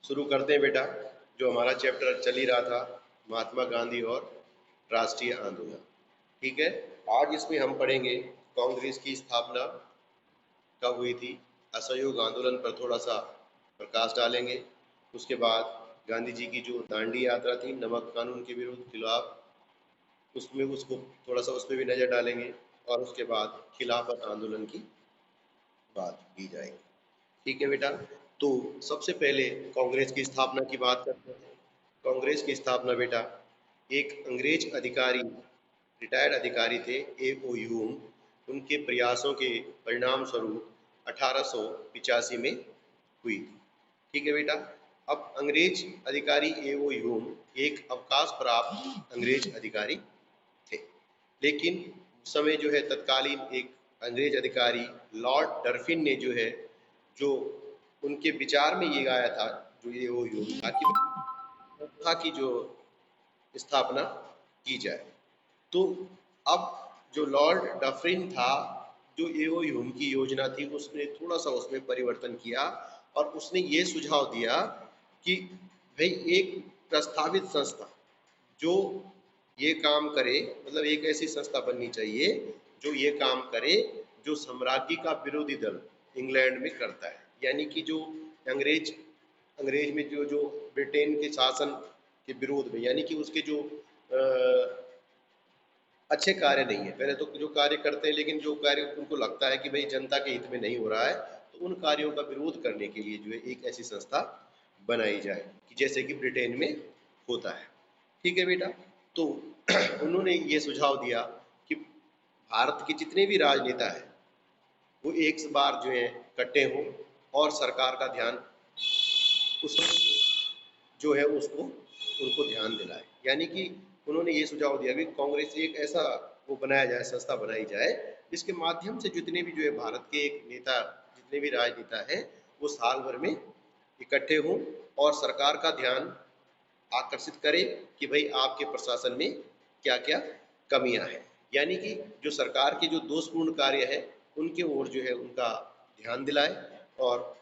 शुरू करते हैं बेटा। जो हमारा चैप्टर चल ही रहा था, महात्मा गांधी और राष्ट्रीय आंदोलन। ठीक है। आज इसमें हम पढ़ेंगे कांग्रेस की स्थापना कब हुई थी, असहयोग आंदोलन पर थोड़ा सा प्रकाश डालेंगे। उसके बाद गांधी जी की जो दांडी यात्रा थी नमक कानून के विरुद्ध खिलाफ, उसमें उसको थोड़ा सा उस पर भी नज़र डालेंगे। और उसके बाद खिलाफत आंदोलन की बात की जाएगी। ठीक है बेटा। तो सबसे पहले कांग्रेस की स्थापना की बात करते हैं। कांग्रेस की स्थापना बेटा एक अंग्रेज अधिकारी, रिटायर्ड अधिकारी थे, A.O. ह्यूम, उनके प्रयासों के परिणाम स्वरूप 1885 में हुई थी। ठीक है बेटा। अब अंग्रेज अधिकारी A.O. ह्यूम एक अवकाश प्राप्त अंग्रेज अधिकारी थे, लेकिन उस समय जो है तत्कालीन एक अंग्रेज अधिकारी लॉर्ड डरफिन ने जो है, जो उनके विचार में ये आया था, जो ये वो योग था कि संस्था की जो स्थापना की जाए। तो अब जो लॉर्ड डफरिन था, जो एओ ह्यूम की योजना थी, उसने थोड़ा सा उसमें परिवर्तन किया और उसने ये सुझाव दिया कि भाई एक प्रस्तावित संस्था जो ये काम करे, मतलब एक ऐसी संस्था बननी चाहिए जो ये काम करे जो साम्राज्य का विरोधी दल इंग्लैंड में करता है। यानी कि जो अंग्रेज अंग्रेज में जो जो ब्रिटेन के शासन के विरोध में, यानी कि उसके जो अच्छे कार्य नहीं है, पहले तो जो कार्य करते हैं लेकिन जो कार्य उनको लगता है कि भाई जनता के हित में नहीं हो रहा है, तो उन कार्यों का विरोध करने के लिए जो है एक ऐसी संस्था बनाई जाए कि जैसे कि ब्रिटेन में होता है। ठीक है बेटा। तो उन्होंने ये सुझाव दिया कि भारत के जितने भी राजनेता हैं वो एक बार जो है इकट्ठे हों और सरकार का ध्यान उस जो है उसको उनको ध्यान दिलाए। यानी कि उन्होंने ये सुझाव दिया कि कांग्रेस एक ऐसा वो बनाया जाए, संस्था बनाई जाए, जिसके माध्यम से जितने भी जो है भारत के एक नेता, जितने भी राजनेता हैं, वो साल भर में इकट्ठे हों और सरकार का ध्यान आकर्षित करे कि भाई आपके प्रशासन में क्या क्या कमियां हैं। यानी कि जो सरकार के जो दोषपूर्ण कार्य है उनके ओर जो है उनका ध्यान दिलाए और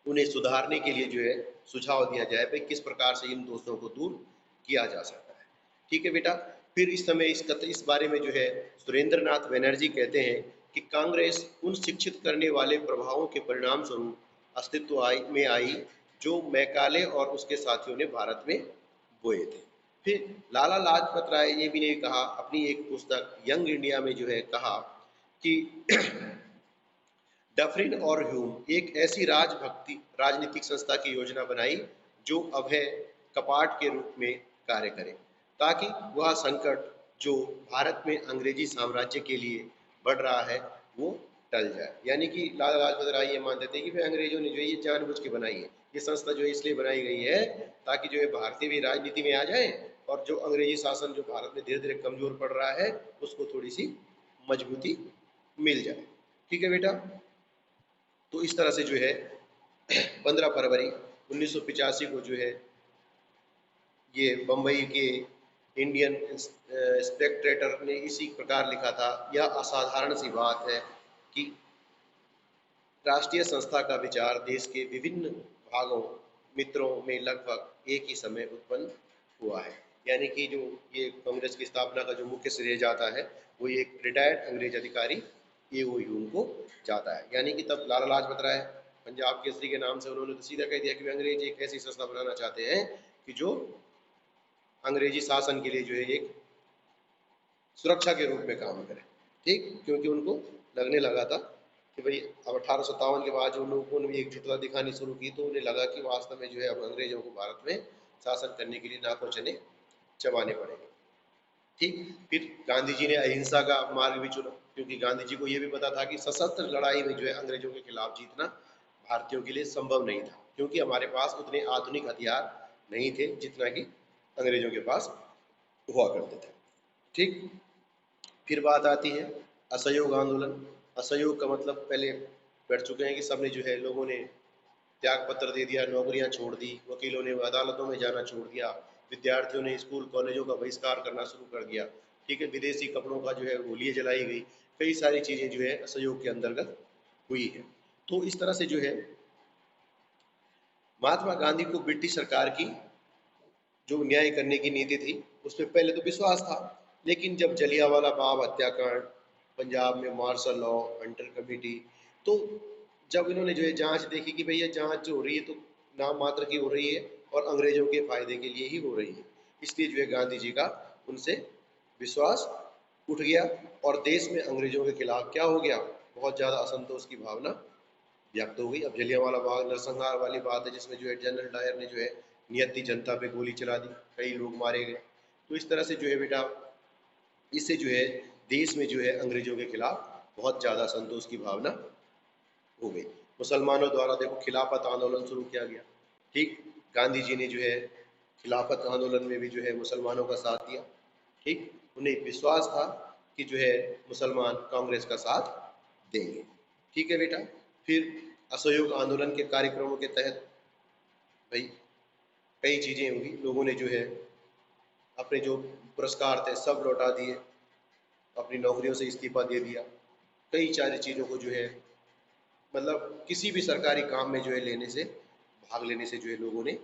उन्हें सुधारने के लिए जो है सुझाव दिया जाए भाई किस प्रकार से इन दोषों को दूर किया जा सकता है। ठीक है बेटा। फिर इस समय इस बारे में जो है सुरेंद्र नाथ बनर्जी कहते हैं कि कांग्रेस उन शिक्षित करने वाले प्रभावों के परिणाम स्वरूप अस्तित्व में आई जो मैकाले और उसके साथियों ने भारत में बोए थे। फिर लाला लाजपत राय ने भी ने कहा अपनी एक पुस्तक यंग इंडिया में जो है कहा कि डफरिन और ह्यूम एक ऐसी राजभक्ति राजनीतिक संस्था की योजना बनाई जो अभय कपाट के रूप में कार्य करे, ताकि वह संकट जो भारत में अंग्रेजी साम्राज्य के लिए बढ़ रहा है वो टल जाए। यानी कि लाला लाजपत राय ये मानते थे कि भाई अंग्रेजों ने जो है ये जानबूझ के बनाई है, ये संस्था जो है इसलिए बनाई गई है ताकि जो है भारतीय भी राजनीति में आ जाए और जो अंग्रेजी शासन जो भारत में धीरे धीरे कमजोर पड़ रहा है उसको थोड़ी सी मजबूती मिल जाए। ठीक है बेटा। तो इस तरह से जो है 15 फरवरी 1985 को जो है ये बम्बई के इंडियन स्पेक्ट्रेटर ने इसी प्रकार लिखा था, यह असाधारण सी बात है कि राष्ट्रीय संस्था का विचार देश के विभिन्न भागों मित्रों में लगभग एक ही समय उत्पन्न हुआ है। यानी कि जो ये कांग्रेस की स्थापना का जो मुख्य श्रेय जाता है वो एक रिटायर्ड अंग्रेज अधिकारी A.O. ह्यूम को जाता है। यानी कि तब लाला लाजपत राय पंजाब केसरी के नाम से उन्होंने तो सीधा कह दिया कि अंग्रेज एक ऐसी संस्था बनाना चाहते हैं कि जो अंग्रेजी शासन के लिए जो है एक सुरक्षा के रूप में काम करे। ठीक, क्योंकि उनको लगने लगा था कि भाई अब 1857 के बाद जो लोगों ने एकजुटता दिखानी शुरू की तो उन्हें लगा कि वास्तव में जो है अब अंग्रेजों को भारत में शासन करने के लिए नाको चने चबाने पड़ेंगे। ठीक। फिर गांधी जी ने अहिंसा का मार्ग भी चुना, क्योंकि गांधी जी को यह भी पता था कि सशस्त्र लड़ाई में जो है अंग्रेजों के खिलाफ जीतना भारतीयों के लिए संभव नहीं था, क्योंकि हमारे पास उतने आधुनिक हथियार नहीं थे जितना कि अंग्रेजों के पास हुआ करते थे। ठीक। फिर बात आती है असहयोग आंदोलन। असहयोग का मतलब पहले पढ़ चुके हैं कि सबने जो है लोगों ने त्याग पत्र दे दिया, नौकरियां छोड़ दी, वकीलों ने अदालतों में जाना छोड़ दिया, विद्यार्थियों ने स्कूल कॉलेजों का बहिष्कार करना शुरू कर दिया। ठीक है। विदेशी कपड़ों का जो है गोलियां जलाई गई, कई सारी चीज़ें जो है असहयोग के अंतर्गत हुई है। तो इस तरह से जो है महात्मा गांधी को ब्रिटिश सरकार की जो न्याय करने की नीति थी उसमें पहले तो विश्वास था, लेकिन जब जलियांवाला बाग हत्याकांड, पंजाब में मार्शल लॉ, हंटर कमेटी, तो जब इन्होंने जो है जांच देखी कि भैया जांच जो हो रही है तो नाम मात्र की हो रही है और अंग्रेजों के फायदे के लिए ही हो रही है, इसलिए जो है गांधी जी का उनसे विश्वास उठ गया और देश में अंग्रेजों के खिलाफ क्या हो गया, बहुत ज़्यादा असंतोष की भावना व्यक्त हो गई। अब जलियांवाला बाग नरसंहार वाली बात है जिसमें जो है जनरल डायर ने जो है नियति जनता पे गोली चला दी, कई लोग मारे गए। तो इस तरह से जो है बेटा इससे जो है देश में जो है अंग्रेजों के खिलाफ बहुत ज़्यादा संतोष की भावना हो गई। मुसलमानों द्वारा देखो खिलाफत आंदोलन शुरू किया गया, ठीक, गांधी जी ने जो है खिलाफत आंदोलन में भी जो है मुसलमानों का साथ दिया, ठीक, उन्हें विश्वास था कि जो है मुसलमान कांग्रेस का साथ देंगे, ठीक है बेटा। फिर असहयोग आंदोलन के कार्यक्रमों के तहत भाई कई चीज़ें हुई, लोगों ने जो है अपने जो पुरस्कार थे सब लौटा दिए, अपनी नौकरियों से इस्तीफा दे दिया, कई सारी चीज़ों को जो है मतलब किसी भी सरकारी काम में जो है लेने से भाग लेने से जो है लोगों ने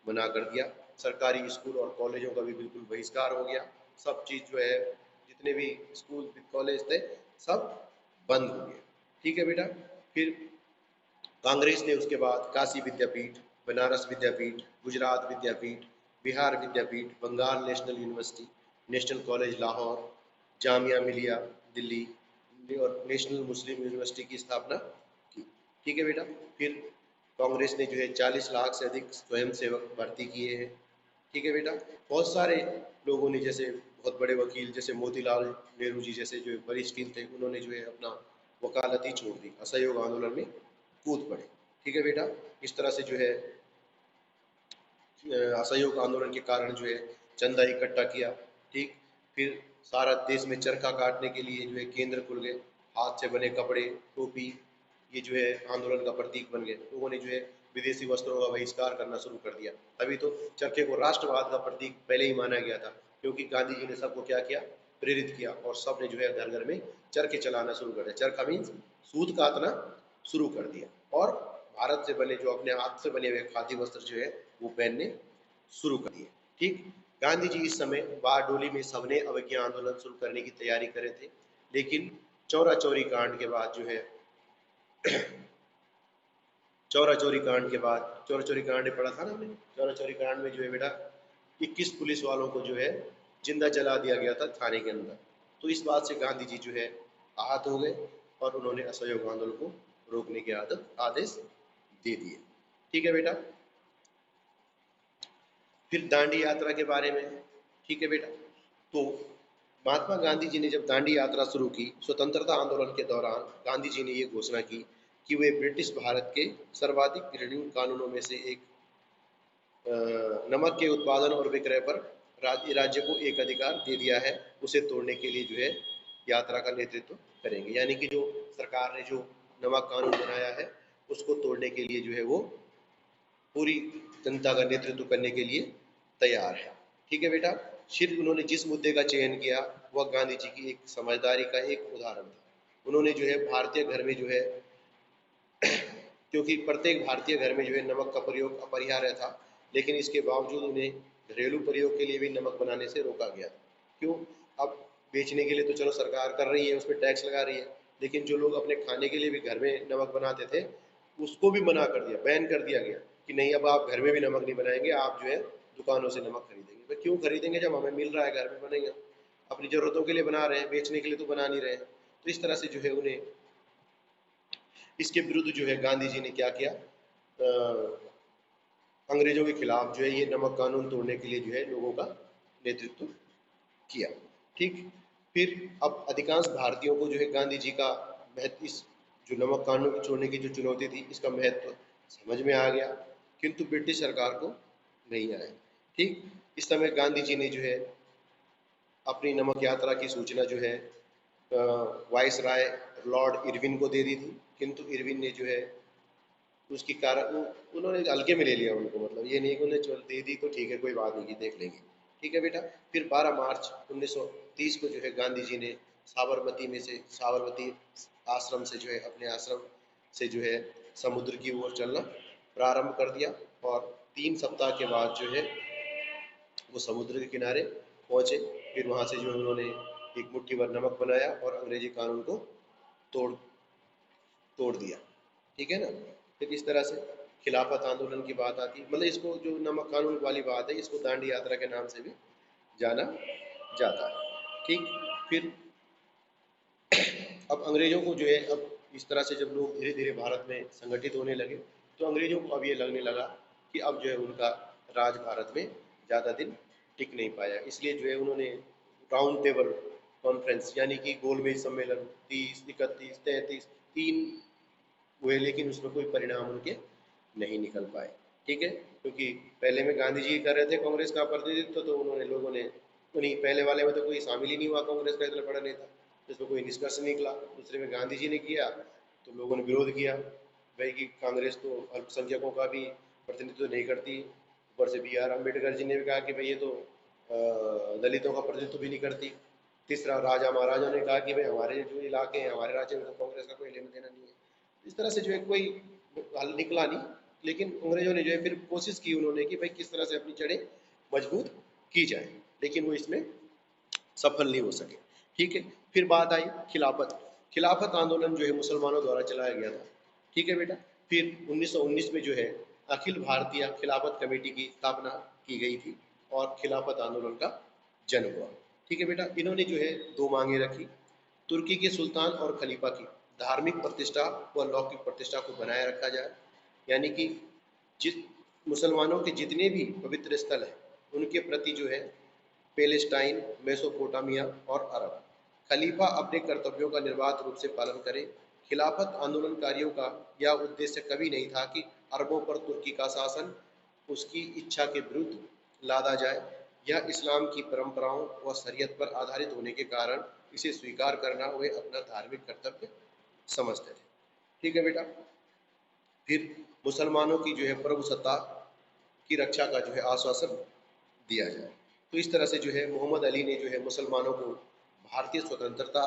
मना कर दिया। सरकारी स्कूल और कॉलेजों का भी बिल्कुल बहिष्कार हो गया, सब चीज़ जो है जितने भी स्कूल कॉलेज थे सब बंद हो गए, ठीक है बेटा। फिर कांग्रेस ने उसके बाद Kashi Vidyapith, Banaras Vidyapith, Gujarat Vidyapith, Bihar Vidyapith, Bengal national university, national college Lahore, Jamia Millia Delhi और नेशनल मुस्लिम यूनिवर्सिटी की स्थापना की, ठीक है बेटा। फिर कांग्रेस ने जो है 40 लाख से अधिक स्वयंसेवक भर्ती किए हैं, ठीक है बेटा। बहुत सारे लोगों ने जैसे बहुत बड़े वकील जैसे मोतीलाल नेहरू जी जैसे जो वरिष्ठ थे उन्होंने जो है अपना वकालत ही छोड़ दी, असहयोग आंदोलन में कूद पड़े, ठीक है बेटा। इस तरह से जो है असहयोग आंदोलन के कारण जो है चंदा इकट्ठा किया, ठीक। फिर सारा देश में चरखा काटने के लिए जो है केंद्र खुल गए, हाथ से बने कपड़े, टोपी, ये जो है आंदोलन का प्रतीक बन गए। लोगों ने जो है विदेशी वस्त्रों का बहिष्कार करना शुरू कर दिया। तभी तो चरखे को राष्ट्रवाद का प्रतीक पहले ही माना गया था, क्योंकि गांधी जी ने सबको क्या किया, प्रेरित किया और सब ने जो है घर घर में चरखे चलाना शुरू कर दिया। चरखा मीन्स सूत काटना शुरू कर दिया और भारत से बने जो अपने हाथ से बने हुए खादी वस्त्र जो है वो पहनने शुरू कर दिए, ठीक। गांधी जी इस समय बारडोली में सबने अवज्ञा आंदोलन शुरू करने की तैयारी कर रहे थे, लेकिन चौरा चौरी कांड के बाद जो है चौरा चौरी कांड के बाद, चौरा चौरी कांड पढ़ा था ना हमने, चौरा चौरी कांड में जो है बेटा 21 पुलिस वालों को जो है जिंदा जला दिया गया था थाने के अंदर। तो इस बात से गांधी जी जो है आहत हो गए और उन्होंने असहयोग आंदोलन को रोकने के आदेश दे दिए, ठीक है बेटा। फिर दांडी यात्रा के बारे में, ठीक है बेटा। तो महात्मा गांधी जी ने जब दांडी यात्रा शुरू की स्वतंत्रता आंदोलन के दौरान, गांधी जी ने ये घोषणा की कि वे ब्रिटिश भारत के सर्वाधिक घृणित कानूनों में से एक नमक के उत्पादन और विक्रय पर राज्य को एक अधिकार दे दिया है, उसे तोड़ने के लिए जो है यात्रा का नेतृत्व करेंगे। यानी कि जो सरकार ने जो नमक कानून बनाया है उसको तोड़ने के लिए जो है वो पूरी जनता का नेतृत्व करने के लिए तैयार है, ठीक है बेटा। फिर उन्होंने जिस मुद्दे का चयन किया वह गांधी जी की एक समझदारी का एक उदाहरण था। उन्होंने जो है भारतीय घर में जो है क्योंकि प्रत्येक भारतीय घर में जो है नमक का प्रयोग अपरिहार्य था, लेकिन इसके बावजूद उन्हें घरेलू प्रयोग के लिए भी नमक बनाने से रोका गया। क्यों? अब बेचने के लिए तो चलो सरकार कर रही है, उस पर टैक्स लगा रही है, लेकिन जो लोग अपने खाने के लिए भी घर में नमक बनाते थे उसको भी मना कर दिया, बैन कर दिया गया कि नहीं अब आप घर में भी नमक नहीं बनाएंगे, आप जो है दुकानों से नमक खरीदेंगे। भाई क्यों खरीदेंगे जब हमें मिल रहा है, घर में बनेगा, अपनी ज़रूरतों के लिए बना रहे हैं, बेचने के लिए तो बना नहीं रहे। तो इस तरह से जो है उन्हें इसके विरुद्ध जो है गांधी जी ने क्या किया, अंग्रेजों के खिलाफ जो है ये नमक कानून तोड़ने के लिए जो है लोगों का नेतृत्व किया, ठीक। फिर अब अधिकांश भारतीयों को जो है गांधी जी का महत्व, इस जो नमक कानून छोड़ने की जो चुनौती थी इसका महत्व समझ में आ गया, किंतु ब्रिटिश सरकार को नहीं आया, ठीक। इस समय गांधी जी ने जो है अपनी नमक यात्रा की सूचना जो है वाइस राय लॉर्ड इरविन को दे दी थी, किंतु इरविन ने जो है उसकी कारण उन्होंने हल्के में ले लिया उनको, मतलब ये नहीं कि उन्हें चल दे दी तो ठीक है कोई बात नहीं की देख लेंगे, ठीक है बेटा। फिर 12 मार्च 1930 को जो है गांधी जी ने साबरमती आश्रम से जो है अपने आश्रम से जो है समुद्र की ओर चलना प्रारंभ कर दिया और 3 सप्ताह के बाद जो है वो समुद्र के किनारे पहुंचे। फिर वहां से जो है उन्होंने एक मुट्ठी भर नमक बनाया और अंग्रेजी कानून को तोड़ तोड़ दिया। ठीक है ना। फिर इस तरह से खिलाफत आंदोलन की बात आती है, मतलब इसको जो नमक कानून वाली बात है इसको दांडी यात्रा के नाम से भी जाना जाता है। ठीक। फिर अब अंग्रेजों को जो है, अब इस तरह से जब लोग धीरे धीरे भारत में संगठित होने लगे तो अंग्रेजों को अब ये लगने लगा कि अब जो है उनका राज भारत में ज़्यादा दिन टिक नहीं पाया। इसलिए जो है उन्होंने राउंड टेबल कॉन्फ्रेंस यानी कि गोलमेज सम्मेलन 30, 31, 33 3 हुए, लेकिन उसमें कोई परिणाम उनके नहीं निकल पाए। ठीक है। क्योंकि पहले में गांधी जी कर रहे थे कांग्रेस का प्रतिनिधित्व, तो उन्होंने लोगों ने उन्हीं पहले वाले में तो कोई शामिल ही नहीं हुआ कांग्रेस का इतना बड़ा नेता, जिसमें कोई निष्कर्ष निकला। दूसरे में गांधी जी ने किया तो लोगों ने विरोध किया, भाई कि कांग्रेस तो अल्पसंख्यकों का भी प्रतिनिधित्व नहीं करती। ऊपर से बी आर अम्बेडकर जी ने भी कहा कि भाई ये तो दलितों का प्रतिनिधित्व भी नहीं करती। तीसरा राजा महाराजा ने कहा कि भाई हमारे जो इलाके हैं हमारे राज्य में तो कांग्रेस का कोई लेना देना नहीं है। इस तरह से जो है कोई हल निकला नहीं, लेकिन अंग्रेजों ने जो है फिर कोशिश की उन्होंने कि भाई किस तरह से अपनी जड़ें मजबूत की जाए, लेकिन वो इसमें सफल नहीं हो सके। ठीक है। फिर बात आई खिलाफत। खिलाफत आंदोलन जो है मुसलमानों द्वारा चलाया गया था। ठीक है बेटा। फिर 1919 में जो है अखिल भारतीय खिलाफत कमेटी की स्थापना की गई थी और खिलाफत आंदोलन का जन्म हुआ। ठीक है बेटा। इन्होंने जो है 2 मांगे रखी। तुर्की के सुल्तान और खलीफा की धार्मिक प्रतिष्ठा व लौकिक प्रतिष्ठा को बनाए रखा जाए, यानी कि जिस मुसलमानों के जितने भी पवित्र स्थल हैं उनके प्रति जो है पेलेस्टाइन, मेसोपोटामिया और अरब खलीफा अपने कर्तव्यों का निर्बाध रूप से पालन करे। खिलाफत आंदोलनकारियों का यह उद्देश्य कभी नहीं था कि अरबों पर तुर्की का शासन उसकी इच्छा के विरुद्ध लादा जाए। यह इस्लाम की परंपराओं व शरीयत पर आधारित होने के कारण इसे स्वीकार करना वे अपना धार्मिक कर्तव्य समझते थे। ठीक है बेटा। फिर मुसलमानों की जो है प्रभुसत्ता की रक्षा का जो है आश्वासन दिया जाए। तो इस तरह से जो है मोहम्मद अली ने जो है मुसलमानों को भारतीय स्वतंत्रता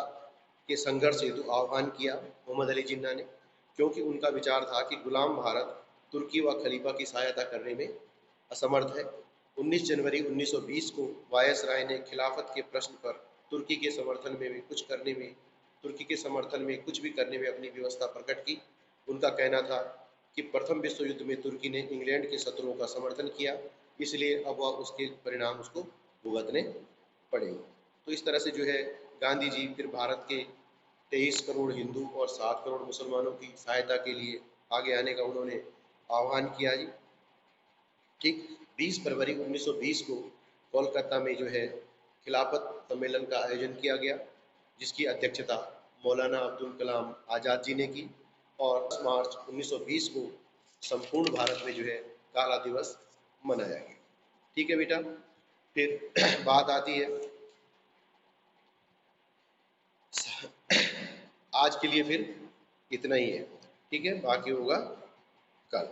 के संघर्ष हेतु आह्वान किया, मोहम्मद अली जिन्ना ने, क्योंकि उनका विचार था कि गुलाम भारत तुर्की व खलीफा की सहायता करने में असमर्थ है। 19 जनवरी 1920 को वायसराय ने खिलाफत के प्रश्न पर तुर्की के समर्थन में भी कुछ करने में तुर्की के समर्थन में कुछ भी करने में अपनी व्यवस्था प्रकट की। उनका कहना था कि प्रथम विश्व युद्ध में तुर्की ने इंग्लैंड के शत्रुओं का समर्थन किया, इसलिए अब वह उसके परिणाम उसको भुगतने पड़ेंगे। तो इस तरह से जो है गांधी जी फिर भारत के 23 करोड़ हिंदू और 7 करोड़ मुसलमानों की सहायता के लिए आगे आने का उन्होंने आह्वान किया जी। ठीक। 20 फरवरी 1920 को कोलकाता में जो है खिलाफत सम्मेलन का आयोजन किया गया, जिसकी अध्यक्षता मौलाना अब्दुल कलाम आज़ाद जी ने की। और 10 मार्च 1920 को संपूर्ण भारत में जो है काला दिवस मनाया गया। ठीक है बेटा। फिर बात आती है आज के लिए फिर इतना ही है। ठीक है, बाकी होगा कल।